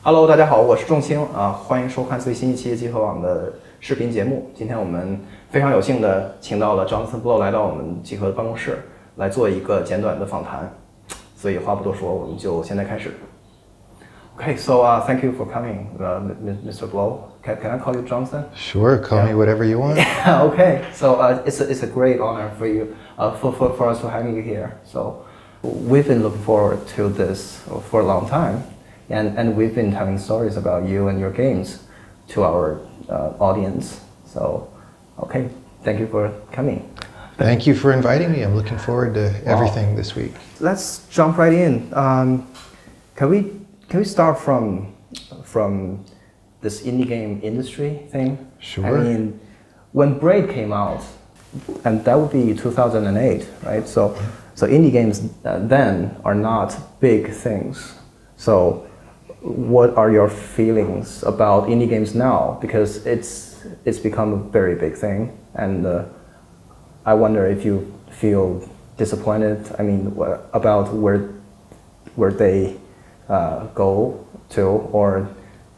Hello， 大家好，我是仲青啊，欢迎收看最新一期集合网的视频节目。今天我们非常有幸的请到了 Jonathan Blow 来到我们集合的办公室，来做一个简短的访谈。所以话不多说，我们就现在开始。Okay, so thank you for coming, Mr. Blow. Can I call you Jonathan? Sure, call me whatever you want. Okay, so it's a great honor for you, for us to have you here. So we've been looking forward to this for a long time, and we've been telling stories about you and your games to our audience. So, okay, thank you for coming. Thank you for inviting me. I'm looking forward to everything this week. Let's jump right in. Can we start from this indie game industry thing? Sure. I mean, when Braid came out, and that would be 2008, right? So indie games then are not big things. So what are your feelings about indie games now? Because it's become a very big thing, and I wonder if you feel disappointed. I mean, about where they go to, or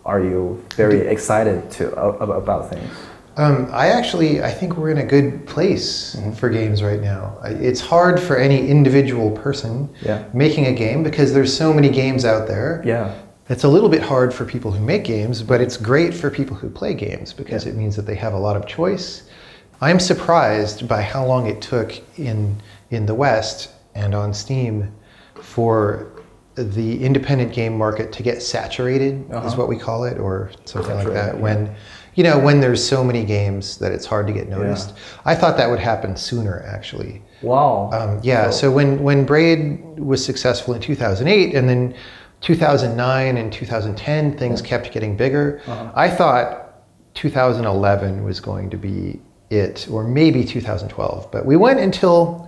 are you very excited about things? I think we're in a good place for games right now. It's hard for any individual person making a game because there's so many games out there. Yeah. It's a little bit hard for people who make games, but it's great for people who play games because it means that they have a lot of choice. I'm surprised by how long it took in the West and on Steam for the independent game market to get saturated, is what we call it, or something like that. When, when there's so many games that it's hard to get noticed. I thought that would happen sooner, actually. Wow. So when Braid was successful in 2008, and then 2009 and 2010, things kept getting bigger. I thought 2011 was going to be it, or maybe 2012. But we went until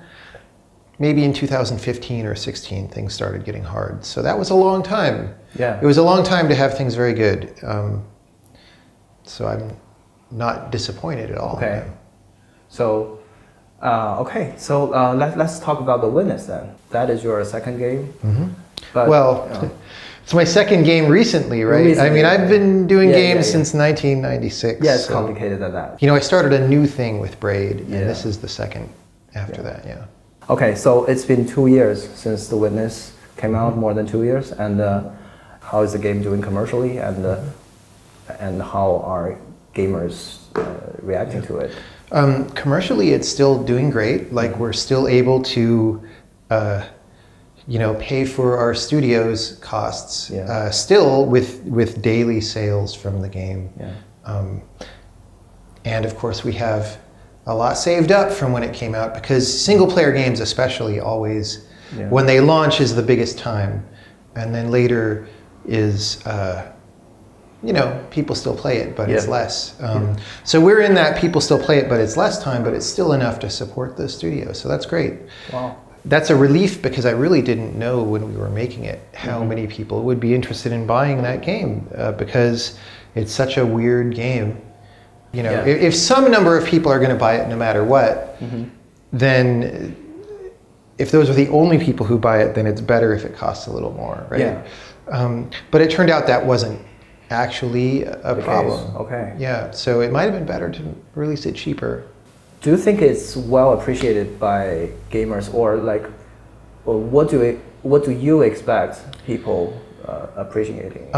maybe in 2015 or 16, things started getting hard. So that was a long time. Yeah. It was a long time to have things very good. So I'm not disappointed at all. Okay. So, let's talk about The Witness then. That is your second game. But, it's my second game recently, right? I mean, I've been doing games since 1996. Yeah, it's complicated than that. I started a new thing with Braid, and this is the second after that, Okay, so it's been 2 years since The Witness came out, more than 2 years, and how is the game doing commercially, and how are gamers reacting to it? Commercially, it's still doing great. Like, we're still able to pay for our studio's costs, still with daily sales from the game. And of course we have a lot saved up from when it came out, because single player games especially always, when they launch, is the biggest time. And then later is, people still play it, but it's less. So we're in that people still play it, but it's less time, but it's still enough to support the studio. So that's great. Wow. That's a relief, because I really didn't know when we were making it how many people would be interested in buying that game, because it's such a weird game. If some number of people are going to buy it no matter what, then if those are the only people who buy it, then it's better if it costs a little more, right? But it turned out that wasn't actually a problem. Okay. Yeah, so it might have been better to release it cheaper. Do you think it's well appreciated by gamers, or what do you expect people appreciating?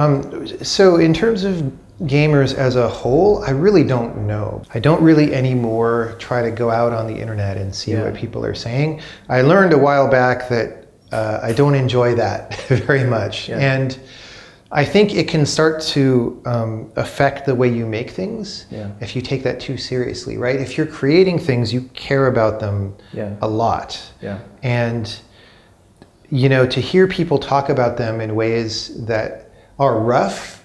So in terms of gamers as a whole, I really don't know. I don't really anymore try to go out on the internet and see what people are saying. I learned a while back that I don't enjoy that very much. And I think it can start to affect the way you make things if you take that too seriously, right? If you're creating things, you care about them a lot. And, to hear people talk about them in ways that are rough,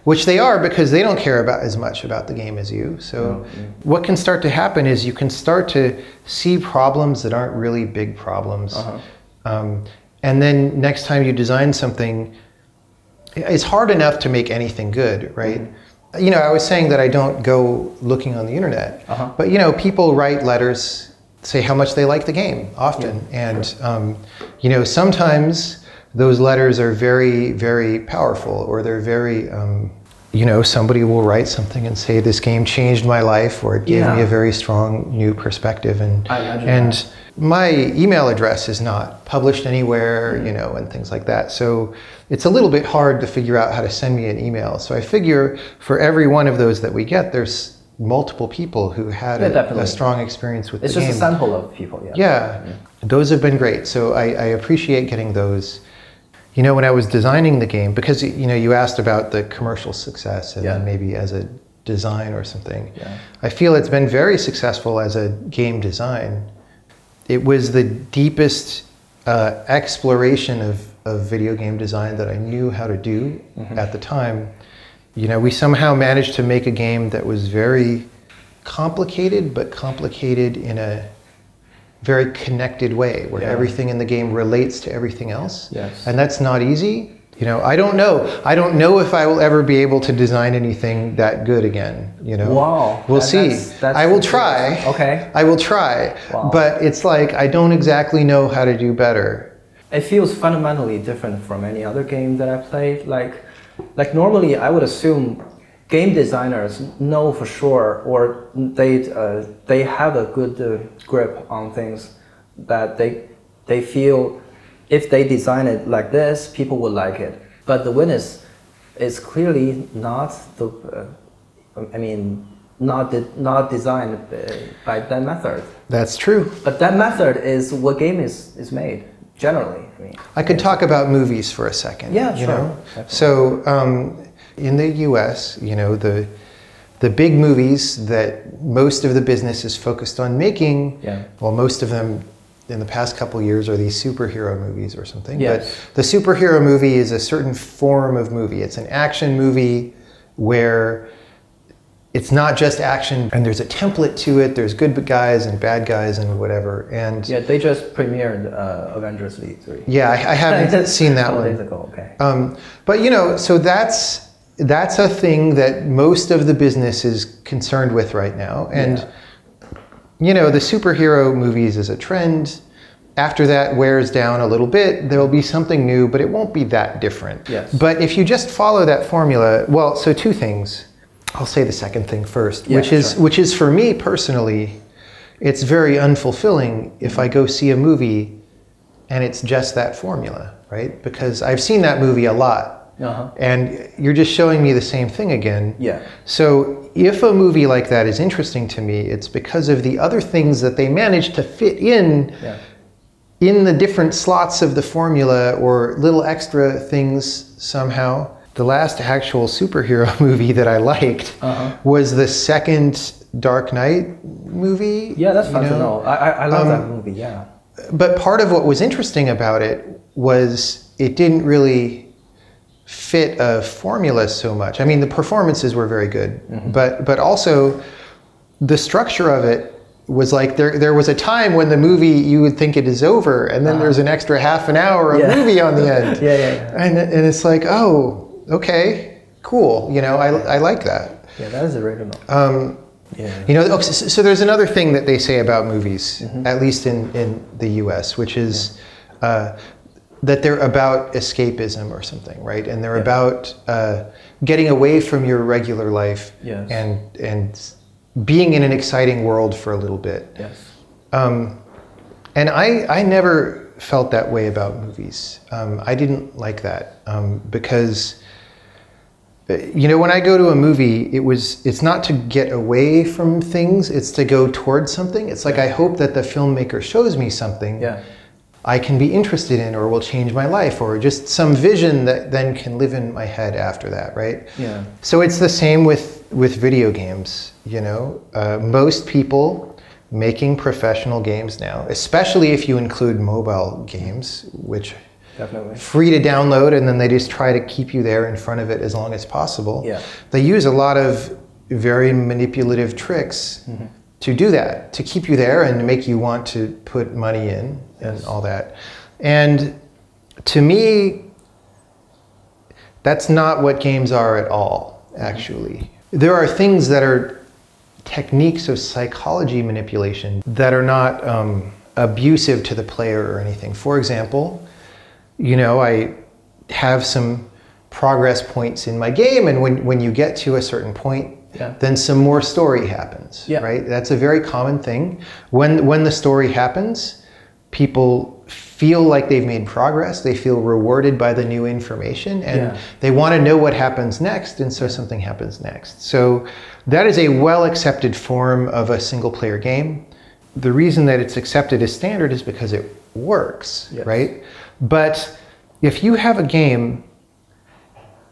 which they are, because they don't care as much about the game as you. So what can start to happen is you can start to see problems that aren't really big problems. And then next time you design something, it's hard enough to make anything good, right? I was saying that I don't go looking on the internet, but people write letters, say how much they like the game often. And sometimes those letters are very, very powerful, or they're very, you know, somebody will write something and say, this game changed my life, or it gave me a very strong new perspective. And my email address is not published anywhere, you know, and things like that. So it's a little bit hard to figure out how to send me an email. So I figure for every one of those that we get, there's multiple people who had a strong experience with the game. It's just a sample of people, Yeah, those have been great. So I appreciate getting those. You know, when I was designing the game, because, you know, you asked about the commercial success and then maybe as a design or something. I feel it's been very successful as a game design. It was the deepest exploration of video game design that I knew how to do at the time. You know, we somehow managed to make a game that was very complicated, but complicated in a very connected way, where everything in the game relates to everything else. And that's not easy. You know, I don't know if I will ever be able to design anything that good again, you know. Wow. We'll see. I will try. Okay. I will try. Wow. But it's like, I don't exactly know how to do better. It feels fundamentally different from any other game that I played. Like normally I would assume game designers know for sure, or they have a good grip on things that they feel if they design it like this, people will like it. But the witness is clearly not not designed by that method. That's true. But that method is what game is made, generally. I could talk about movies for a second. Yeah, you sure. know? So in the US, you know, the big movies that most of the business is focused on making, well, most of them in the past couple years are these superhero movies or something. But the superhero movie is a certain form of movie. It's an action movie where it's not just action and there's a template to it. There's good guys and bad guys and whatever. And they just premiered Avengers League 3. Yeah, I haven't seen that one. Days ago, okay. But you know, so that's a thing that most of the business is concerned with right now. And you know, the superhero movies is a trend. After that wears down a little bit, there'll be something new, but it won't be that different. But if you just follow that formula, well, so two things. I'll say the second thing first, which is for me personally, it's very unfulfilling if I go see a movie and it's just that formula, right? Because I've seen that movie a lot. And you're just showing me the same thing again. So if a movie like that is interesting to me, it's because of the other things that they managed to fit in the different slots of the formula, or little extra things somehow. The last actual superhero movie that I liked was the second Dark Knight movie. Yeah, that's fun to know. I love that movie, But part of what was interesting about it was it didn't really fit a formula so much. I mean, the performances were very good, but also the structure of it was like there was a time when the movie, you would think it is over, and then there's an extra half an hour of movie on the end. And it's like, oh, okay, cool. You know, I like that. Yeah, that is original. You know, so there's another thing that they say about movies, at least in the US, which is that they're about escapism or something, right? And they're about getting away from your regular life and being in an exciting world for a little bit. And I never felt that way about movies. I didn't like that because, you know, when I go to a movie, it's not to get away from things, it's to go towards something. It's like I hope that the filmmaker shows me something I can be interested in, or will change my life, or just some vision that then can live in my head after that, right? So it's the same with video games, you know. Most people making professional games now, especially if you include mobile games, which free to download, and then they just try to keep you there in front of it as long as possible. They use a lot of very manipulative tricks to do that, to keep you there and make you want to put money in and all that. And to me, that's not what games are at all, actually. There are things that are techniques of psychology manipulation that are not abusive to the player or anything. For example, you know, I have some progress points in my game, and when you get to a certain point, then some more story happens, right? That's a very common thing. When the story happens, people feel like they've made progress, they feel rewarded by the new information, and they want to know what happens next, and so something happens next. So that is a well-accepted form of a single-player game. The reason that it's accepted as standard is because it works, right? But if you have a game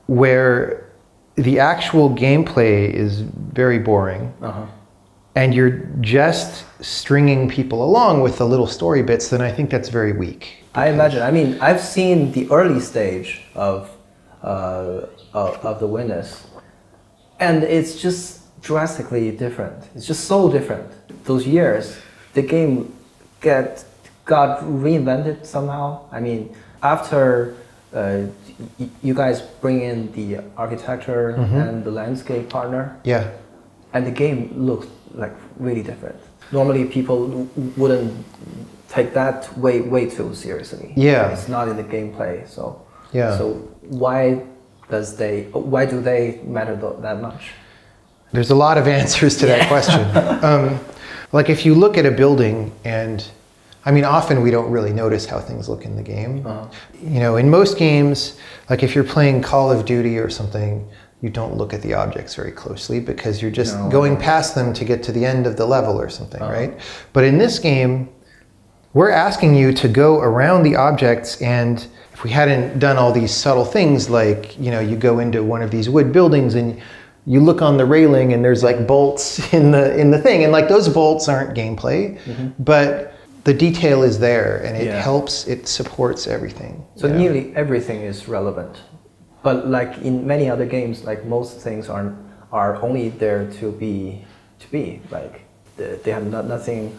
where the actual gameplay is very boring, and you're just stringing people along with the little story bits, then I think that's very weak. I imagine. I mean, I've seen the early stage of the Witness, and it's just drastically different. It's just so different. Those years, the game got reinvented somehow. I mean, after you guys bring in the architecture and the landscape partner, and the game looks like really different. Normally, people wouldn't take that way too seriously. It's not in the gameplay. So so why do they matter that much? There's a lot of answers to that question. Like if you look at a building, and I mean, often we don't really notice how things look in the game. You know, in most games, like if you're playing Call of Duty or something, you don't look at the objects very closely because you're just going past them to get to the end of the level or something, right? But in this game, we're asking you to go around the objects, and if we hadn't done all these subtle things, like, you know, you go into one of these wood buildings and you look on the railing and there's like bolts in the thing, and like those bolts aren't gameplay, but the detail is there, and it helps, it supports everything. So nearly everything is relevant. But like in many other games, like most things are only there to be like they have nothing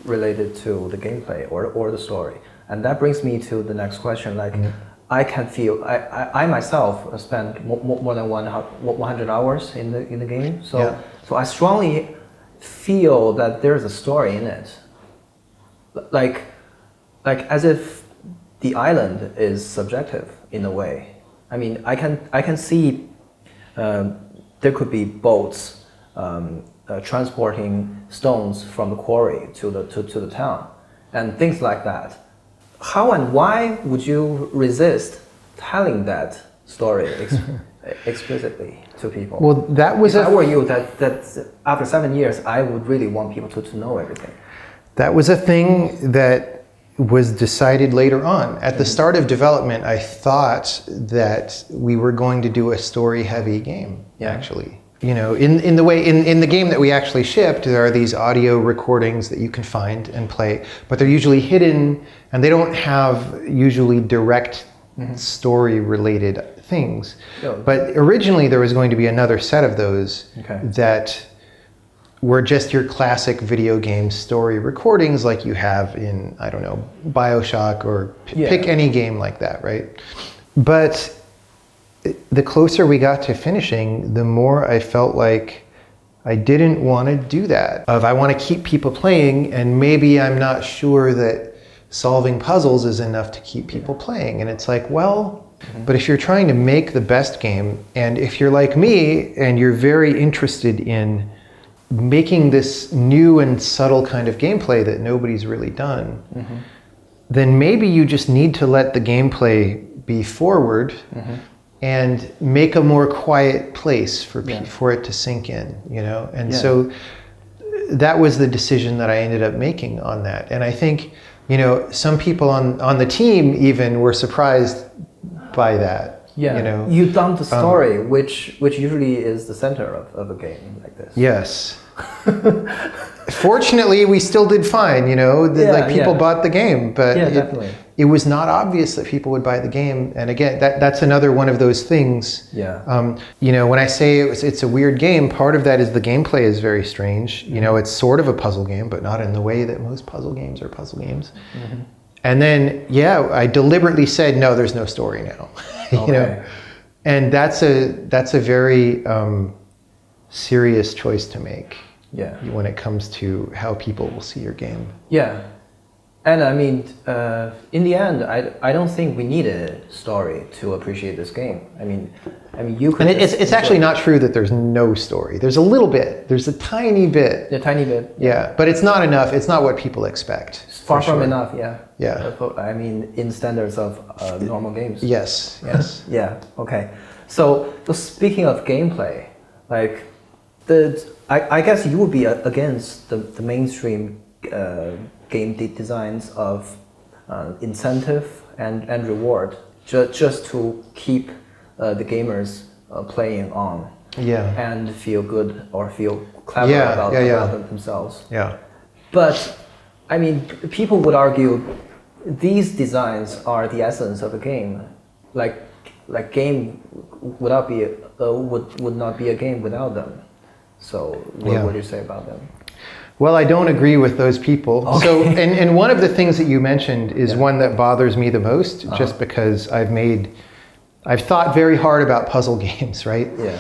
related to the gameplay or the story. And that brings me to the next question. Like I can feel I myself spend more than 100 hours in the game. So I strongly feel that there's a story in it. Like as if the island is subjective in a way. I mean, I can see there could be boats transporting stones from the quarry to the town, and things like that. How and why would you resist telling that story explicitly to people? Well, that was if I were you, that after 7 years, I would really want people to know everything. That was a thing that was decided later on. At the start of development, I thought that we were going to do a story-heavy game, actually. You know, in the game that we actually shipped, there are these audio recordings that you can find and play, but they're usually hidden, and they don't have usually direct story-related things. But originally, there was going to be another set of those that were just your classic video game story recordings like you have in, I don't know, BioShock, or pick any game like that, right? But the closer we got to finishing, the more I felt like I didn't want to do that. I want to keep people playing, and maybe I'm not sure that solving puzzles is enough to keep people playing. And it's like, well, but if you're trying to make the best game, and if you're like me and you're very interested in making this new and subtle kind of gameplay that nobody's really done, then maybe you just need to let the gameplay be forward and make a more quiet place for it to sink in, you know? And so that was the decision that I ended up making on that. And I think, you know, some people on the team even were surprised by that. You know, you dumped the story, which usually is the center of a game like this. Yes. Fortunately, we still did fine. You know, people bought the game, but it was not obvious that people would buy the game. And again, that's another one of those things. You know, when I say it's a weird game, part of that is the gameplay is very strange. You know, it's sort of a puzzle game, but not in the way that most puzzle games are puzzle games. And then, I deliberately said, no, there's no story now. You know, and that's a very serious choice to make. When it comes to how people will see your game. And I mean, in the end, I don't think we need a story to appreciate this game. I mean, you could. And it's actually not true that there's no story. There's a little bit. There's a tiny bit. A tiny bit. Yeah, but it's not enough. It's not what people expect. It's far from enough. Yeah. Yeah. I mean, in standards of normal games. Yes. Yes. Yeah. Okay. So speaking of gameplay, like I guess you would be against the mainstream game designs of incentive and reward just to keep the gamers playing on and feel good or feel clever about themselves. Yeah. But I mean, people would argue these designs are the essence of a game. Like game would not be a game without them. So what would you say about them? Well, I don't agree with those people. Okay. So, and one of the things that you mentioned is one that bothers me the most, just because I've thought very hard about puzzle games, right? Yeah.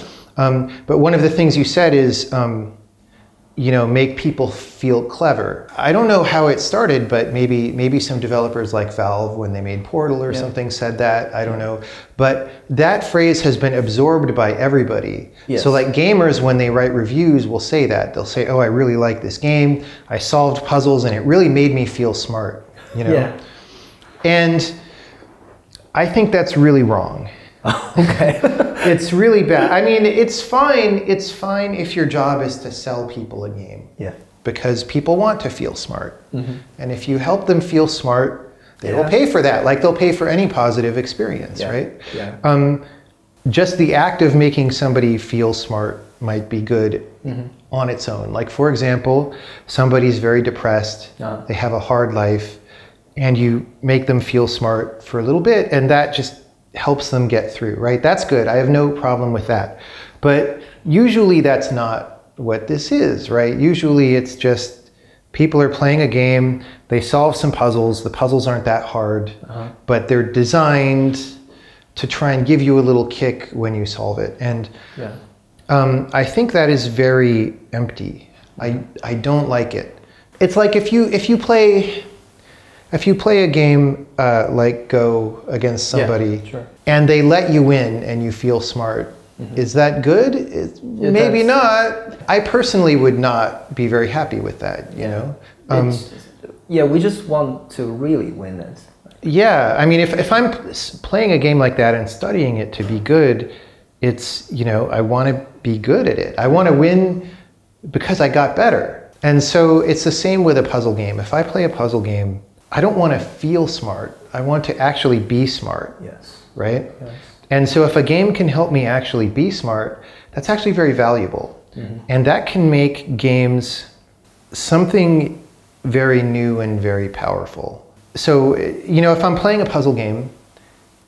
But one of the things you said is, make people feel clever. I don't know how it started, but maybe some developers like Valve, when they made Portal or something, said that. I don't know. But that phrase has been absorbed by everybody. Yes. So like gamers, when they write reviews, will say that. They'll say, oh, I really like this game. I solved puzzles and it really made me feel smart. Yeah. And I think that's really wrong. Okay. It's really bad. I mean, it's fine if your job is to sell people a game. Yeah. Because people want to feel smart. Mm-hmm. And if you help them feel smart, they will pay for that, like they'll pay for any positive experience, right? Yeah. Just the act of making somebody feel smart might be good on its own. Like, for example, somebody's very depressed, they have a hard life, and you make them feel smart for a little bit, and that just helps them get through, right? That's good. I have no problem with that. But usually that's not what this is, right? Usually it's just people are playing a game, they solve some puzzles, the puzzles aren't that hard, but they're designed to try and give you a little kick when you solve it. And I think that is very empty. I don't like it. It's like if you play a game like Go against somebody and they let you win and you feel smart, is that good? Maybe not. I personally would not be very happy with that, you know? We just want to really win it. Yeah, I mean, if I'm playing a game like that and studying it to be good, it's, I want to be good at it. I want to win because I got better. And so it's the same with a puzzle game. If I play a puzzle game, I don't want to feel smart. I want to actually be smart. Yes. Right? Yes. And so if a game can help me actually be smart, that's actually very valuable. And that can make games something very new and very powerful. So, if I'm playing a puzzle game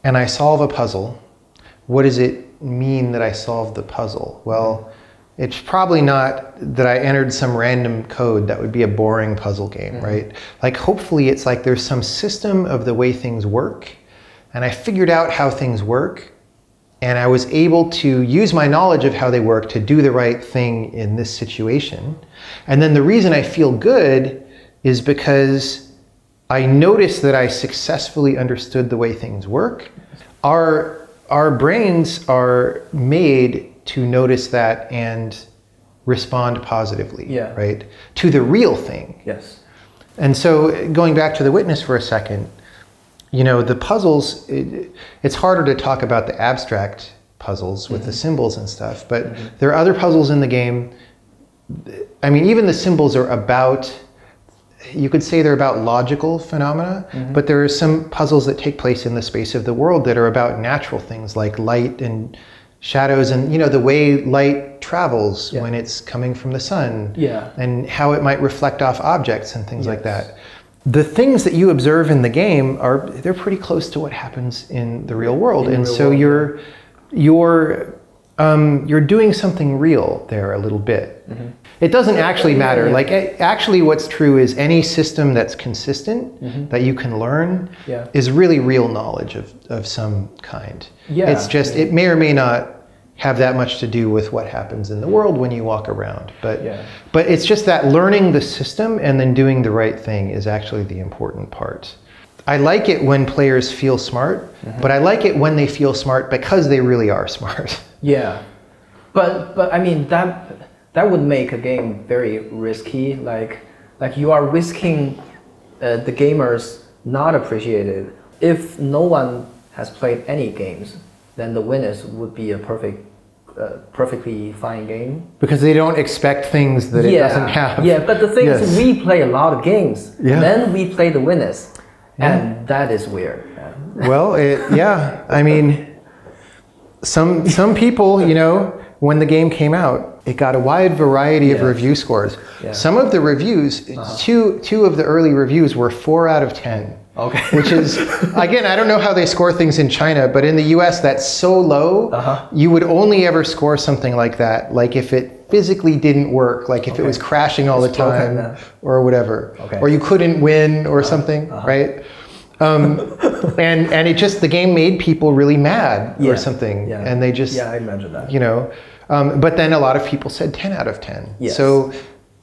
and I solve a puzzle, what does it mean that I solved the puzzle? Well, it's probably not that I entered some random code. That would be a boring puzzle game, right? Like, hopefully it's like there's some system of the way things work, and I figured out how things work, and I was able to use my knowledge of how they work to do the right thing in this situation. And then the reason I feel good is because I noticed that I successfully understood the way things work. Our brains are made to notice that and respond positively, right? To the real thing. Yes. And so going back to the witness for a second, the puzzles, it's harder to talk about the abstract puzzles with the symbols and stuff, but there are other puzzles in the game. I mean, even the symbols are about, you could say they're about logical phenomena, but there are some puzzles that take place in the space of the world that are about natural things like light and shadows and, the way light travels when it's coming from the sun and how it might reflect off objects and things like that. The things that you observe in the game they're pretty close to what happens in the real world. And so you're doing something real there a little bit. It doesn't actually matter. Like, actually what's true is any system that's consistent, that you can learn, is really real knowledge of some kind. It's just, it may or may not have that much to do with what happens in the world when you walk around. But Yeah. but it's just that learning the system and then doing the right thing is actually the important part. I like it when players feel smart, but I like it when they feel smart because they really are smart. Yeah, but I mean that would make a game very risky. Like you are risking the gamers not appreciate it. If no one has played any games, then the winners would be a perfectly fine game. Because they don't expect things that it doesn't have. Yeah, but the thing is, we play a lot of games. Yeah. Then we play the winners, and that is weird. Well, yeah. I mean, some people, you know, when the game came out, it got a wide variety of review scores. Yeah. Some of the reviews, two of the early reviews were 4 out of 10. Okay. Which is, again, I don't know how they score things in China, but in the US that's so low, you would only ever score something like that, like if it physically didn't work, like if it was crashing all the time or whatever, or you couldn't win or something, right? And it just, the game made people really mad or something, and they just, I imagine that. you know, but then a lot of people said 10 out of 10. Yes. So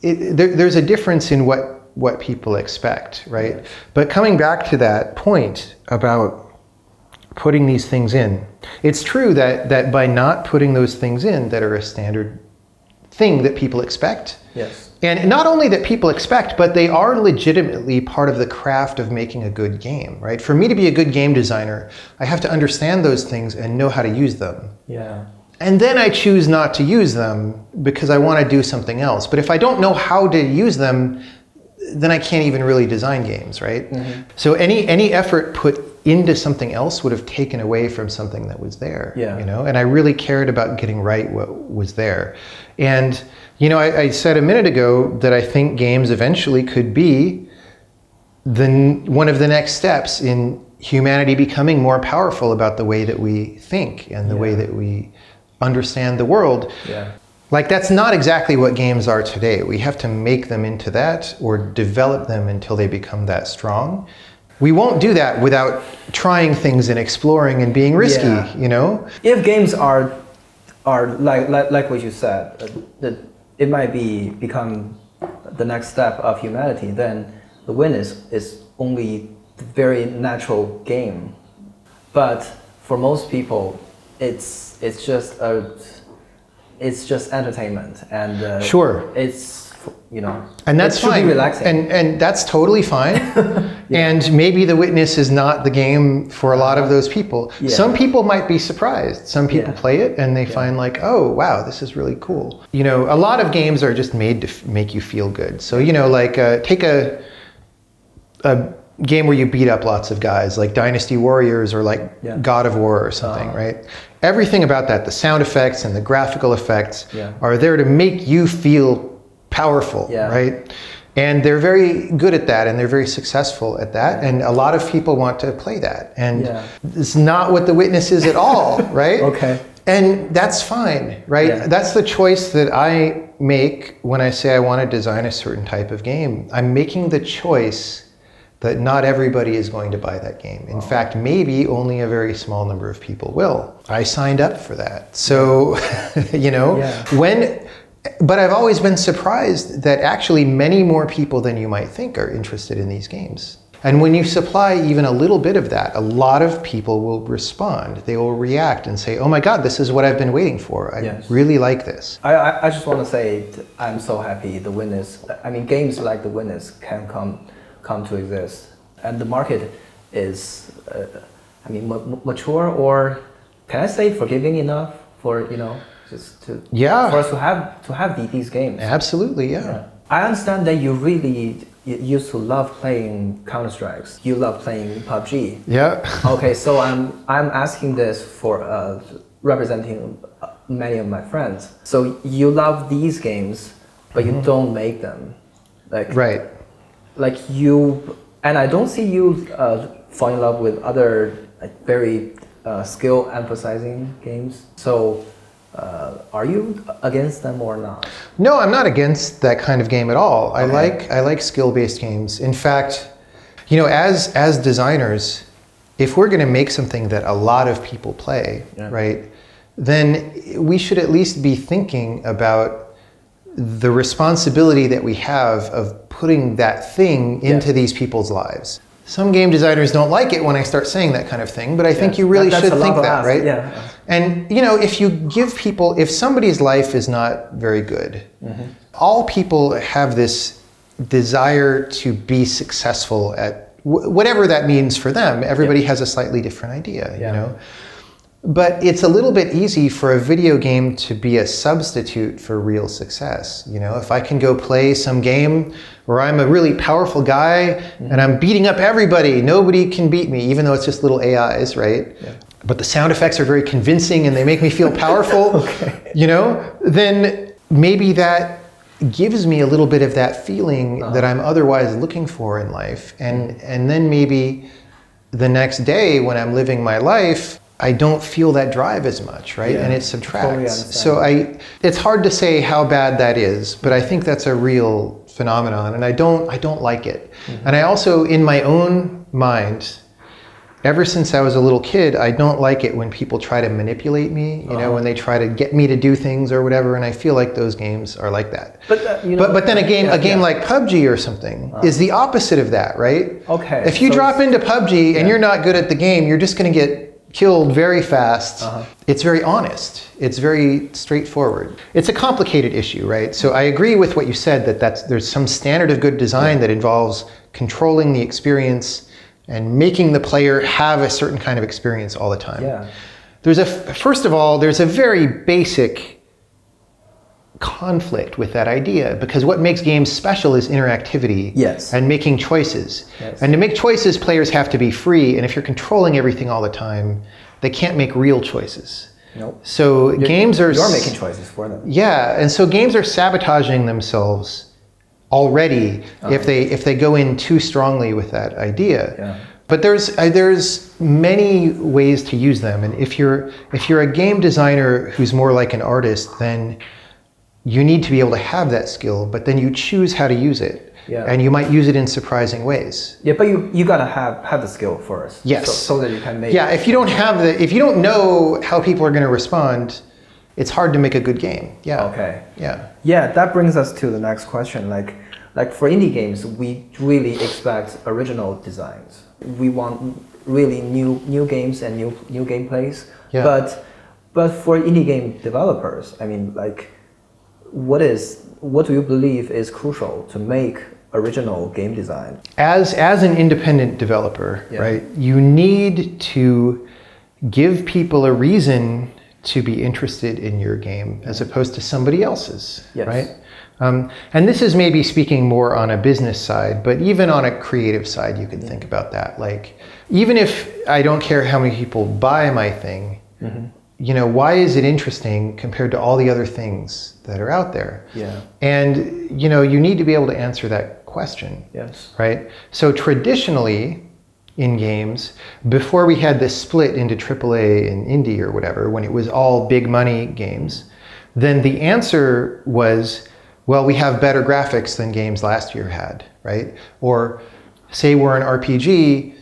there's a difference in what people expect, right? Yes. But coming back to that point about putting these things in, it's true that by not putting those things in that are a standard thing that people expect, Yes. and not only that people expect, but they are legitimately part of the craft of making a good game, right? For me to be a good game designer, I have to understand those things and know how to use them. Yeah. And then I choose not to use them because I want to do something else. But if I don't know how to use them, then I can't even really design games, right? So any effort put into something else would have taken away from something that was there, you know? And I really cared about getting right what was there. And, you know, I said a minute ago that I think games eventually could be one of the next steps in humanity becoming more powerful about the way that we think and the way that we understand the world. Yeah. Like, that's not exactly what games are today. We have to make them into that or develop them until they become that strong. We won't do that without trying things and exploring and being risky, you know? If games are like what you said, that it might become the next step of humanity, then the win is only the very natural game. But for most people, it's just entertainment, and sure, it's, you know, and that's fine, relaxing, and that's totally fine. And maybe The Witness is not the game for a lot of those people. Some people might be surprised. Some people play it and they find like, oh wow, this is really cool. You know, a lot of games are just made to make you feel good. So, you know, like take a game where you beat up lots of guys, like Dynasty Warriors or like God of War or something, right? Everything about that, the sound effects and the graphical effects are there to make you feel powerful, right? And they're very good at that, and they're very successful at that, and a lot of people want to play that. And it's not what The Witness is at all, right? Okay. And that's fine, right? That's the choice that I make when I say I want to design a certain type of game. I'm making the choice that not everybody is going to buy that game. In fact, maybe only a very small number of people will. I signed up for that. So, you know, but I've always been surprised that actually many more people than you might think are interested in these games. And when you supply even a little bit of that, a lot of people will respond. They will react and say, oh my God, this is what I've been waiting for. I really like this. I just want to say, I'm so happy The Witness, I mean, games like The Witness can come to exist. And the market is, I mean, mature, or can I say forgiving enough for, you know, just to, for us to have these games. Absolutely, I understand that you really used to love playing Counter-Strikes. You love playing PUBG. Okay, so I'm asking this for representing many of my friends. So you love these games, but you don't make them. Like, like you, and I don't see you fall in love with other like, very skill emphasizing games. So are you against them or not? No, I'm not against that kind of game at all. I like skill-based games. In fact, you know, as designers, if we're going to make something that a lot of people play, right, then we should at least be thinking about the responsibility that we have of putting that thing into these people's lives. Some game designers don't like it when I start saying that kind of thing, but I think you really should think that, right? Yeah. And you know, if you give people, if somebody's life is not very good, all people have this desire to be successful at whatever that means for them. Everybody has a slightly different idea, you know? But it's a little bit easy for a video game to be a substitute for real success. You know, if I can go play some game where I'm a really powerful guy and I'm beating up everybody, nobody can beat me, even though it's just little AIs, right? But the sound effects are very convincing and they make me feel powerful, you know, then maybe that gives me a little bit of that feeling that I'm otherwise looking for in life. And then maybe the next day when I'm living my life, I don't feel that drive as much, right? And it subtracts. Totally. So it's hard to say how bad that is, but I think that's a real phenomenon, and I don't like it. And I also, in my own mind, ever since I was a little kid, I don't like it when people try to manipulate me, you know, when they try to get me to do things or whatever, and I feel like those games are like that. But, you know, but then a game like PUBG or something is the opposite of that, right? Okay. If you drop into PUBG and you're not good at the game, you're just going to get killed very fast. It's very honest. It's very straightforward. It's a complicated issue, right? So I agree with what you said, that there's some standard of good design that involves controlling the experience and making the player have a certain kind of experience all the time. First of all, there's a very basic conflict with that idea, because what makes games special is interactivity and making choices. And to make choices, players have to be free, and if you're controlling everything all the time, they can't make real choices. So games are... You're making choices for them. Yeah, and so games are sabotaging themselves already if they go in too strongly with that idea. But there's many ways to use them, and if you're a game designer who's more like an artist, then you need to be able to have that skill, but then you choose how to use it. And you might use it in surprising ways. But you gotta have the skill first. So that you can make if you don't have if you don't know how people are gonna respond, it's hard to make a good game. That brings us to the next question. Like for indie games, we really expect original designs. We want really new games and new gameplays. But for indie game developers, I mean, like, what do you believe is crucial to make original game design? As an independent developer, right, you need to give people a reason to be interested in your game as opposed to somebody else's, right? And this is maybe speaking more on a business side, but even on a creative side, you can think about that. Like, even if I don't care how many people buy my thing, you know, why is it interesting compared to all the other things that are out there? And, you know, you need to be able to answer that question, right? So traditionally in games, before we had this split into AAA and indie or whatever, when it was all big money games, then the answer was, well, we have better graphics than games last year had, right? Or say we're an RPG,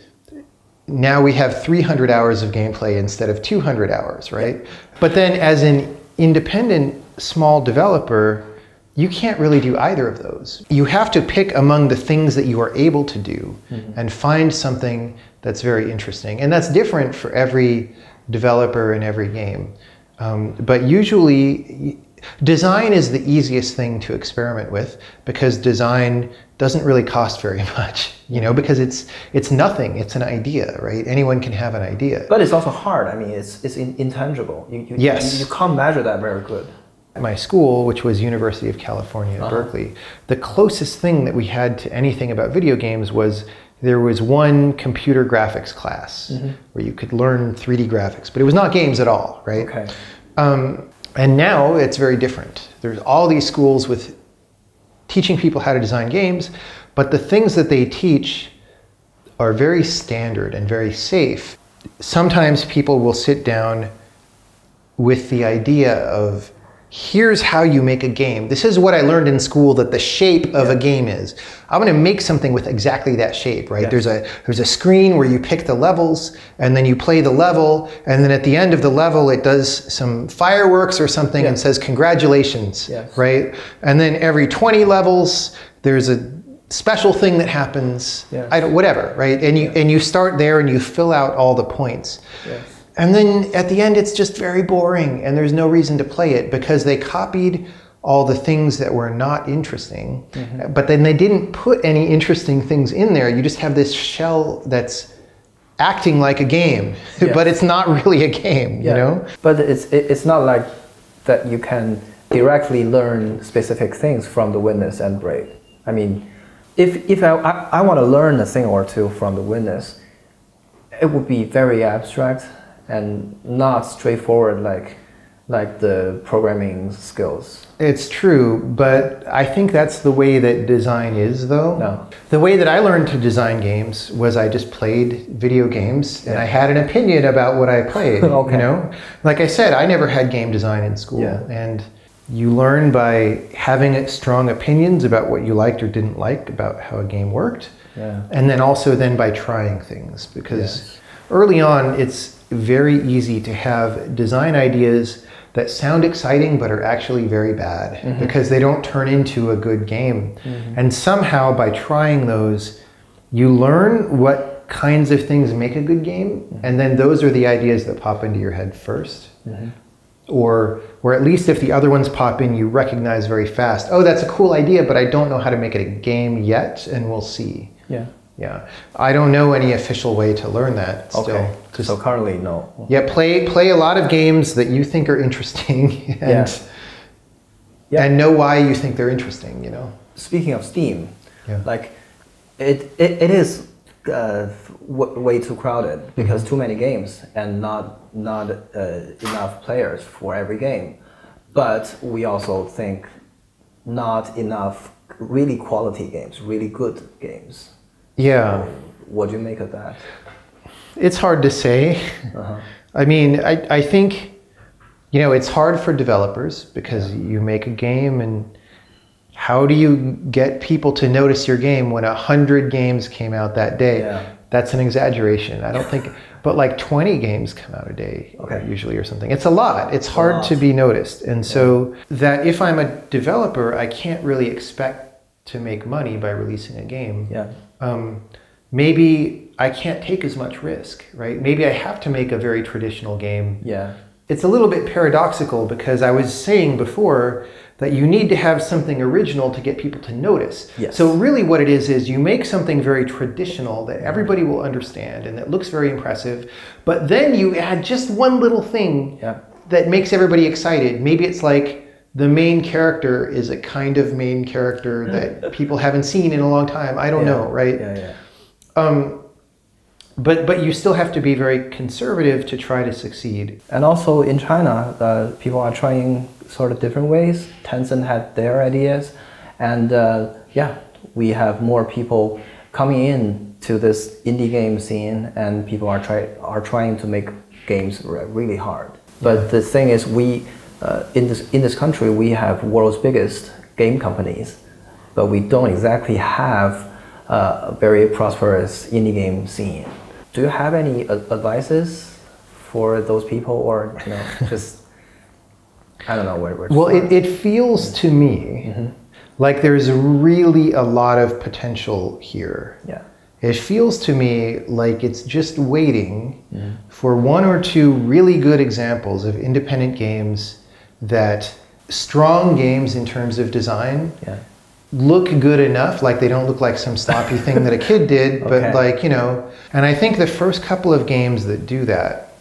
now we have 300 hours of gameplay instead of 200 hours, right? But then as an independent small developer, you can't really do either of those. You have to pick among the things that you are able to do and find something that's very interesting. And that's different for every developer in every game. But usually, design is the easiest thing to experiment with, because design doesn't really cost very much, you know, because it's nothing, it's an idea, right? Anyone can have an idea. But it's also hard. I mean, it's intangible. You can't measure that very good. At my school, which was University of California at Berkeley, the closest thing that we had to anything about video games was there was one computer graphics class where you could learn 3D graphics, but it was not games at all, right? And now it's very different. There's all these schools with teaching people how to design games, but the things that they teach are very standard and very safe. Sometimes people will sit down with the idea of here's how you make a game. This is what I learned in school that the shape of a game is. I'm going to make something with exactly that shape, right? There's a screen where you pick the levels and then you play the level, and then at the end of the level it does some fireworks or something and says congratulations, right? And then every 20 levels there's a special thing that happens, whatever, right? And you start there and you fill out all the points. And then at the end, it's just very boring and there's no reason to play it because they copied all the things that were not interesting, but then they didn't put any interesting things in there. You just have this shell that's acting like a game, but it's not really a game, you know? But it's not like that you can directly learn specific things from the witness and break. I mean, if I want to learn a thing or two from the witness, it would be very abstract and not straightforward like the programming skills. It's true, but I think that's the way that design is, though. No. The way that I learned to design games was I just played video games and I had an opinion about what I played. You know? Like I said, I never had game design in school, and you learn by having strong opinions about what you liked or didn't like about how a game worked, and then also by trying things, because early on it's very easy to have design ideas that sound exciting but are actually very bad because they don't turn into a good game. And somehow by trying those, you learn what kinds of things make a good game, and then those are the ideas that pop into your head first. Or at least if the other ones pop in, you recognize very fast, oh, that's a cool idea, but I don't know how to make it a game yet, and we'll see. Yeah, I don't know any official way to learn that still. So currently, no. Yeah, play a lot of games that you think are interesting, and know why you think they're interesting. You know. Speaking of Steam, like it is way too crowded because too many games and not enough players for every game. But we also think not enough really quality games, really good games. Yeah. What do you make of that? It's hard to say. I mean, I think, you know, it's hard for developers because you make a game, and how do you get people to notice your game when 100 games came out that day? That's an exaggeration. I don't think, but like 20 games come out a day usually or something. It's a lot. It's hard to be noticed. And so that if I'm a developer, I can't really expect to make money by releasing a game. Maybe I can't take as much risk, right? Maybe I have to make a very traditional game. It's a little bit paradoxical because I was saying before that you need to have something original to get people to notice. So really what it is you make something very traditional that everybody will understand and that looks very impressive, but then you add just one little thing that makes everybody excited. Maybe it's like the main character is a kind of main character that people haven't seen in a long time. I don't know, right? But you still have to be very conservative to try to succeed. And also in China, people are trying sort of different ways. Tencent had their ideas, and we have more people coming in to this indie game scene, and people are trying to make games really hard. But the thing is, we in this country we have world's biggest game companies, but we don't exactly have a very prosperous indie game scene. Do you have any advices for those people, or just I don't know where? Well, it feels to me like there's really a lot of potential here. It feels to me like it's just waiting for one or two really good examples of independent games that strong games in terms of design look good enough, like they don't look like some sloppy thing that a kid did, but like, you know, and I think the first couple of games that do that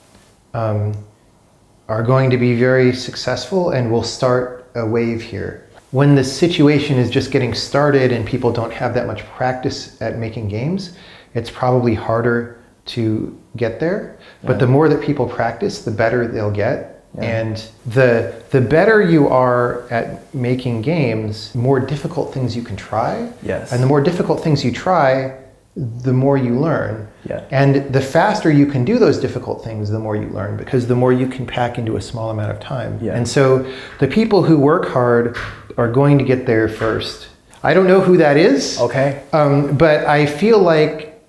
are going to be very successful and will start a wave here. When the situation is just getting started and people don't have that much practice at making games, it's probably harder to get there. But the more that people practice, the better they'll get. And the better you are at making games, more difficult things you can try. And the more difficult things you try, the more you learn. Yeah. And the faster you can do those difficult things, the more you learn, because the more you can pack into a small amount of time. Yeah. And so the people who work hard are going to get there first. I don't know who that is, Okay. but I feel like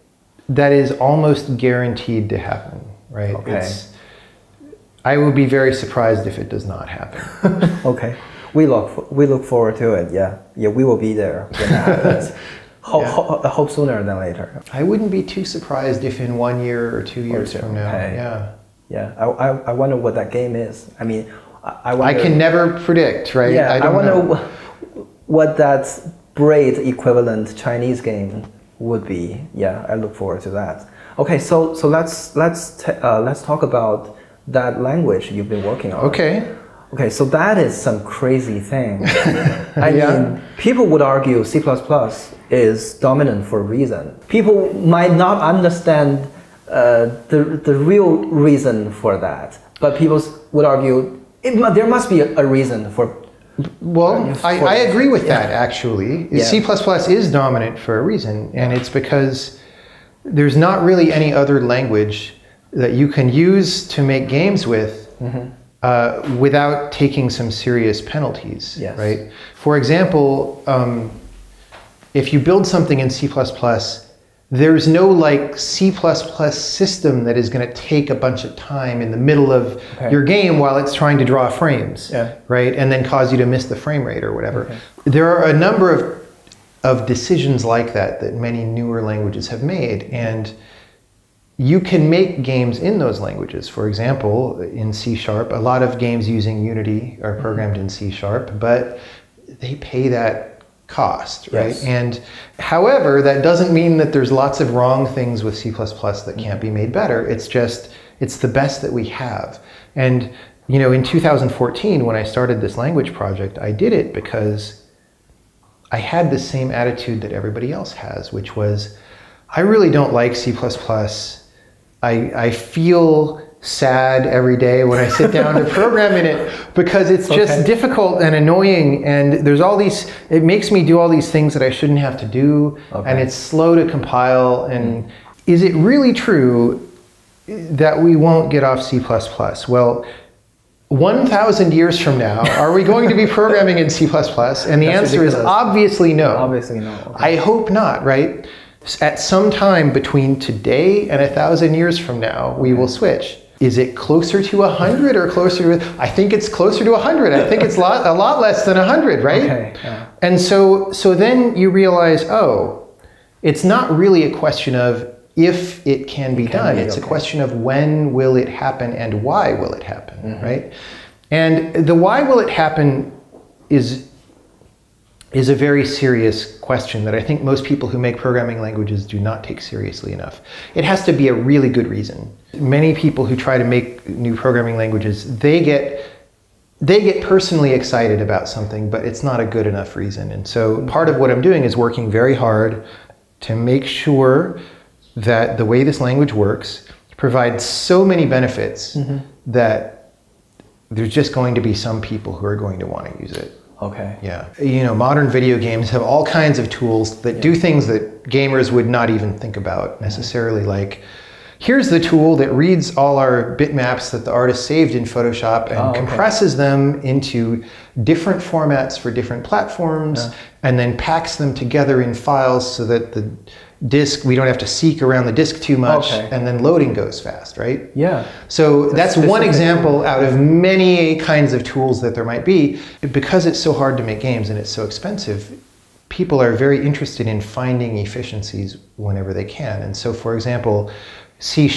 that is almost guaranteed to happen, right? Okay. I would be very surprised if it does not happen. Okay. We look forward to it. Yeah. Yeah, we will be there when that happens. Hope sooner than later. I wouldn't be too surprised if in 1 year or 2 years from now. Okay. Yeah. Yeah. I wonder what that game is. I mean, I wonder, I can never predict, right? Yeah. I don't wonder know. what that Braid equivalent Chinese game would be. Yeah. I look forward to that. Okay. So let's talk about that language you've been working on. Okay. Okay, so that is some crazy thing. I mean, people would argue C++ is dominant for a reason. People might not understand the real reason for that, but people would argue there must be a reason for. Well, I agree with that, actually. Yeah. C++ is dominant for a reason, and it's because there's not really any other language that you can use to make games with without taking some serious penalties, Yes. right? For example, if you build something in C++, there's no like C++ system that is going to take a bunch of time in the middle of your game while it's trying to draw frames, right? And then cause you to miss the frame rate or whatever. Okay. There are a number of decisions like that that many newer languages have made, and you can make games in those languages. For example, in C#, a lot of games using Unity are programmed in C#, but they pay that cost, right? Yes. And however, that doesn't mean that there's lots of wrong things with C++ that can't be made better. It's just, it's the best that we have. And you know, in 2014, when I started this language project, I did it because I had the same attitude that everybody else has, which was, I really don't like C++. I feel sad every day when I sit down to program in it because it's just difficult and annoying, and there's all these, it makes me do all these things that I shouldn't have to do, and it's slow to compile. And is it really true that we won't get off C++? Well, 1,000 years from now, are we going to be programming in C++? And the answer is obviously no. Obviously no. Okay. I hope not, right? At some time between today and 1,000 years from now, we will switch. Is it closer to 100 or closer to, I think it's closer to 100. I think it's a lot less than 100, right? Okay. Yeah. And so then you realize, oh, it's not really a question of if it can be done. It's a question of when will it happen and why will it happen, right? And the why will it happen is a very serious question that I think most people who make programming languages do not take seriously enough. It has to be a really good reason. Many people who try to make new programming languages, they get personally excited about something, but it's not a good enough reason. And so part of what I'm doing is working very hard to make sure that the way this language works provides so many benefits that there's just going to be some people who are going to want to use it. Okay. Yeah. You know, modern video games have all kinds of tools that do things that gamers would not even think about necessarily. Like, here's the tool that reads all our bitmaps that the artist saved in Photoshop and compresses them into different formats for different platforms, and then packs them together in files so that the disk, we don't have to seek around the disk too much, and then loading goes fast, right? Yeah. So that's one example out of many kinds of tools that there might be. Because it's so hard to make games and it's so expensive, people are very interested in finding efficiencies whenever they can. And so, for example, C#,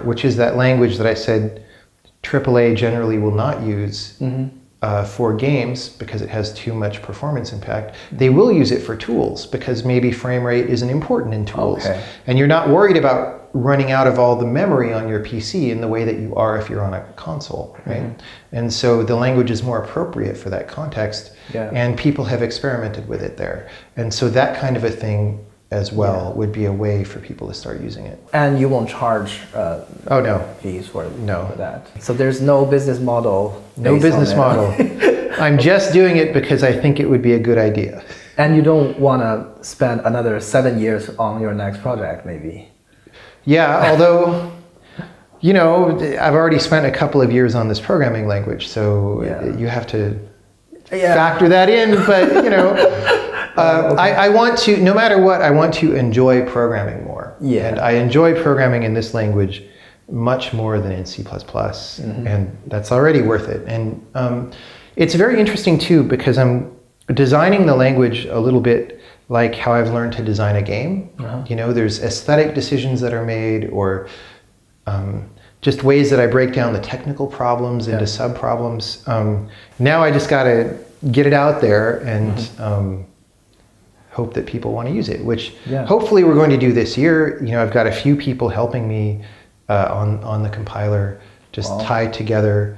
which is that language that I said AAA generally will not use for games because it has too much performance impact, they will use it for tools because maybe frame rate isn't important in tools. And you're not worried about running out of all the memory on your PC in the way that you are if you're on a console, right? And so the language is more appropriate for that context, and people have experimented with it there. And so that kind of a thing as well would be a way for people to start using it. And you won't charge fees for that. So there's no business model. No business model. I'm just doing it because I think it would be a good idea. And you don't want to spend another 7 years on your next project, maybe. Yeah, although, you know, I've already spent a couple of years on this programming language, so you have to factor that in. But, you know, I want to, no matter what, I want to enjoy programming more. Yeah. And I enjoy programming in this language much more than in C++, and that's already worth it. And it's very interesting too, because I'm designing the language a little bit like how I've learned to design a game. You know, there's aesthetic decisions that are made, or just ways that I break down the technical problems into sub-problems. Now I just got to get it out there and hope that people want to use it, which hopefully we're going to do this year. You know, I've got a few people helping me on the compiler, just tie together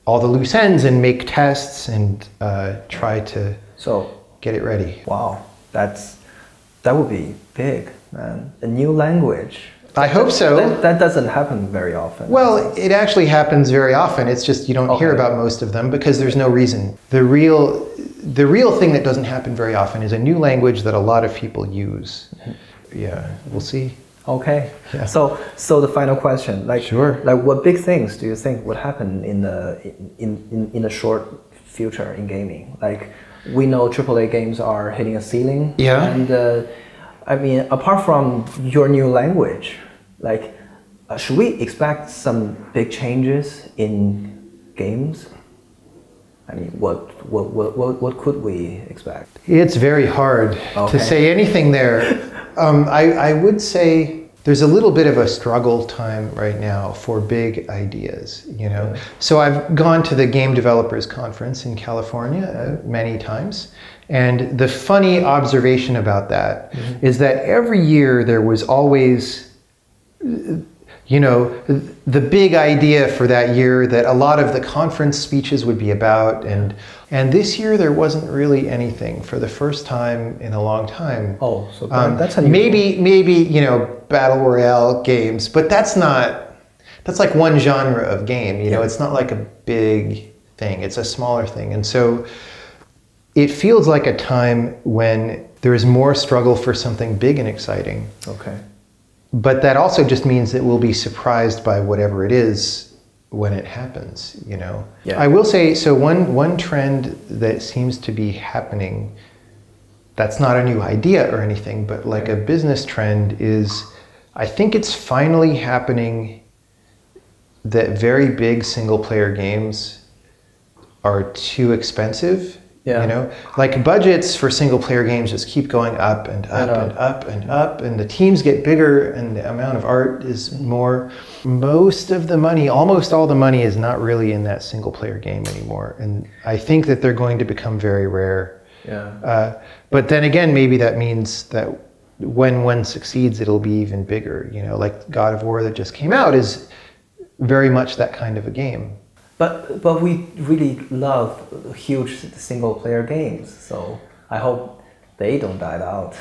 all the loose ends and make tests and try to get it ready. Wow, that would be big, man. A new language. I hope so. That doesn't happen very often. Well, it actually happens very often. It's just you don't hear about most of them because there's no reason. The real thing that doesn't happen very often is a new language that a lot of people use. Yeah, we'll see. Okay. Yeah. So the final question, like what big things do you think would happen in the short future in gaming? Like, we know AAA games are hitting a ceiling. Yeah. And I mean, apart from your new language, like, should we expect some big changes in games? I mean, what could we expect? It's very hard to say anything there. I would say there's a little bit of a struggle time right now for big ideas, you know. So I've gone to the Game Developers Conference in California many times, and the funny observation about that is that every year there was always, you know, the big idea for that year that a lot of the conference speeches would be about, and this year there wasn't really anything for the first time in a long time. Oh, so that's unusual. Maybe you know, battle royale games, but that's like one genre of game. You know, it's not like a big thing. It's a smaller thing, and so it feels like a time when there is more struggle for something big and exciting. Okay. But that also just means that we'll be surprised by whatever it is when it happens, you know. Yeah. I will say, so one trend that seems to be happening, that's not a new idea or anything, but like a business trend is, I think it's finally happening that very big single player games are too expensive. You know, like budgets for single player games just keep going up and up and up and up, and the teams get bigger and the amount of art is more. Most of the money, almost all the money, is not really in that single player game anymore, and I think that they're going to become very rare. But then again, maybe that means that when one succeeds, it'll be even bigger. You know, like God of War that just came out is very much that kind of a game. But we really love huge single player games, so I hope they don't die out.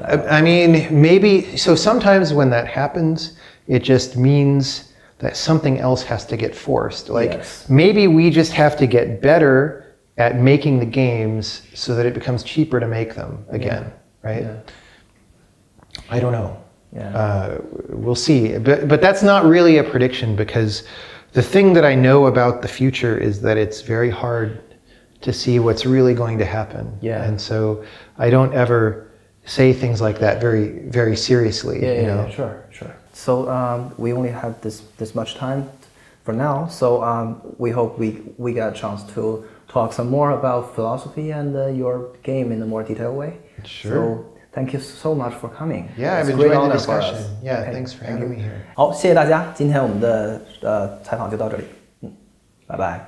I mean, maybe, so sometimes when that happens, it just means that something else has to get forced. Like maybe we just have to get better at making the games so that it becomes cheaper to make them again, right? I don't know. We'll see. But that's not really a prediction, because the thing that I know about the future is that it's very hard to see what's really going to happen. And so I don't ever say things like that very, very seriously. You know? Sure. So we only have this much time for now. So we hope we get a chance to talk some more about philosophy and your game in a more detailed way. Sure. So thank you so much for coming. Yeah, I've enjoyed the discussion. Yeah, thanks for having me here. 好，谢谢大家，今天我们的采访就到这里，拜拜。